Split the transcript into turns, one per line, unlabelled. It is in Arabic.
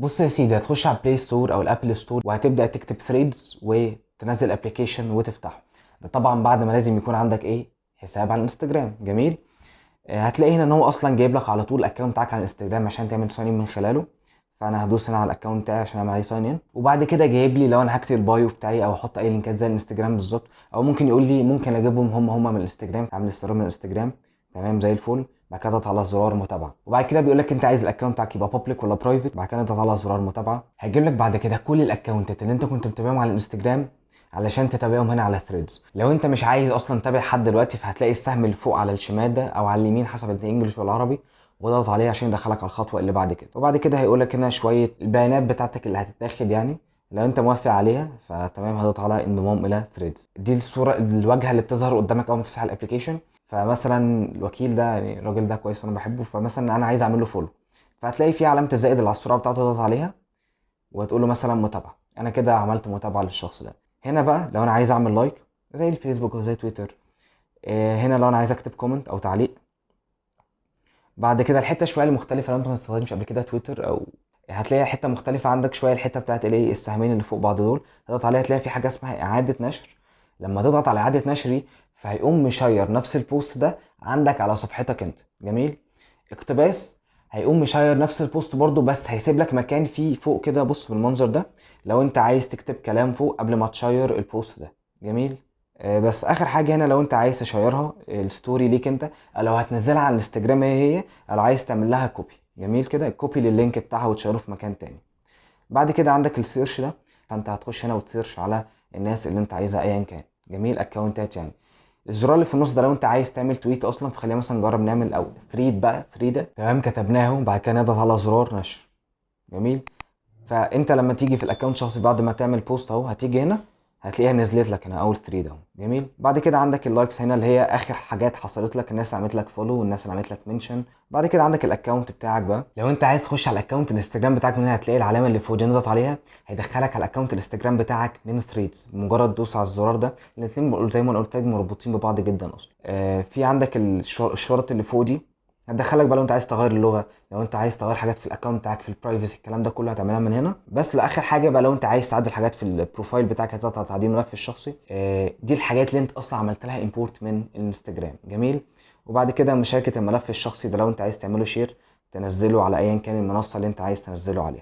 بص يا سيدي، هتخش على البلاي ستور او الابل ستور وهتبدا تكتب ثريدز وتنزل ابلكيشن وتفتحه. ده طبعا بعد ما لازم يكون عندك حساب على الانستجرام. جميل. هتلاقي هنا ان هو اصلا جايب لك على طول الاكونت بتاعك على الانستجرام عشان تعمل ساين ان من خلاله. فانا هدوس هنا على الاكونت بتاعي عشان اعمل عليه ساين ان، وبعد كده جايب لي لو انا هكتب البايو بتاعي او احط اي لينكات زي الانستجرام بالظبط، او ممكن يقول لي ممكن اجيبهم هم من الانستجرام، اعمل استفسار من الانستجرام. تمام زي الفل. بعد كده اضغط على زرار متابعه، وبعد كده بيقول لك انت عايز الاكونت بتاعك يبقى بابليك ولا برايفت. بعد كده اضغط على زرار متابعه، هيجيب لك بعد كده كل الاكونتات اللي انت كنت متابعهم على الانستجرام علشان تتابعهم هنا على ثريدز. لو انت مش عايز اصلا تتابع حد دلوقتي، فهتلاقي السهم اللي فوق على الشمال ده او على اليمين حسب انت انجلش ولا عربي، واضغط عليه عشان يدخلك على الخطوه اللي بعد كده. وبعد كده هيقول لك هنا شويه البيانات بتاعتك اللي هتتاخد يعني. لو انت موافق عليها فتمام، هتضغط على انضمام الى ثريدز. دي الصوره الواجهه اللي بتظهر قدامك اول ما تفتح الابلكيشن. فمثلا الوكيل ده يعني الراجل ده كويس وانا بحبه، فمثلا انا عايز اعمل له فولو، فهتلاقي في علامه الزائد اللي على الصوره بتاعته، تضغط عليها وتقول له مثلا متابعه. انا كده عملت متابعه للشخص ده. هنا بقى لو انا عايز اعمل لايك زي الفيسبوك وزي تويتر، هنا لو انا عايز اكتب كومنت او تعليق. بعد كده الحته شويه المختلفه، لو انت ما استخدمتش قبل كده تويتر او هتلاقي حته مختلفه عندك شويه، الحته بتاعت السهمين اللي فوق بعض دول، تضغط عليها هتلاقي في حاجه اسمها اعاده نشر. لما تضغط على اعاده نشر دي، فهيقوم مشير نفس البوست ده عندك على صفحتك انت. جميل. اقتباس، هيقوم مشير نفس البوست برضو، بس هيسيب لك مكان فيه فوق كده، بص بالمنظر ده، لو انت عايز تكتب كلام فوق قبل ما تشير البوست ده. جميل. بس اخر حاجه هنا لو انت عايز تشيرها الستوري ليك انت، أو لو هتنزلها على الانستجرام هي، او لو عايز تعمل لها كوبي. جميل كده، كوبي لللينك بتاعها وتشيره في مكان تاني. بعد كده عندك السيرش ده، فانت هتخش هنا وتسيرش على الناس اللي انت عايزها ايا كان. جميل، اكونتات يعني. الزرار اللي في النص ده لو انت عايز تعمل تويت اصلا، فخلينا مثلا نجرب نعمل او ثريد بقى، ثريد تمام كتبناه، بعد كده نضغط على زرار نشر. جميل. فانت لما تيجي في الاكونت الشخصي بعد ما تعمل بوست اهو، هتيجي هنا هتلاقيها نزلت لك هنا اول ثريد اهو. جميل. بعد كده عندك اللايكس هنا اللي هي اخر حاجات حصلت لك، الناس اللي عملت لك فولو والناس اللي عملت لك منشن. بعد كده عندك الاكونت بتاعك بقى، لو انت عايز تخش على الاكونت الانستجرام بتاعك من هنا هتلاقي العلامه اللي فوق دي، نضغط عليها هيدخلك على الاكونت الانستجرام بتاعك من ثريدز. مجرد دوس على الزرار ده، الاثنين زي ما انا قلت لك مربوطين ببعض جدا اصلا. في عندك الشرط اللي فوق دي هتدخلك بقى لو انت عايز تغير اللغه، لو انت عايز تغير حاجات في الاكونت بتاعك في البرايفسي، الكلام ده كله هتعملها من هنا. بس لاخر حاجه بقى لو انت عايز تعدل حاجات في البروفايل بتاعك، هتضغط على تعديل ملف الشخصي. دي الحاجات اللي انت اصلا عملت لها امبورت من الانستجرام. جميل. وبعد كده مشاركه الملف الشخصي ده لو انت عايز تعمله شير، تنزله على ايا كان المنصه اللي انت عايز تنزله عليها.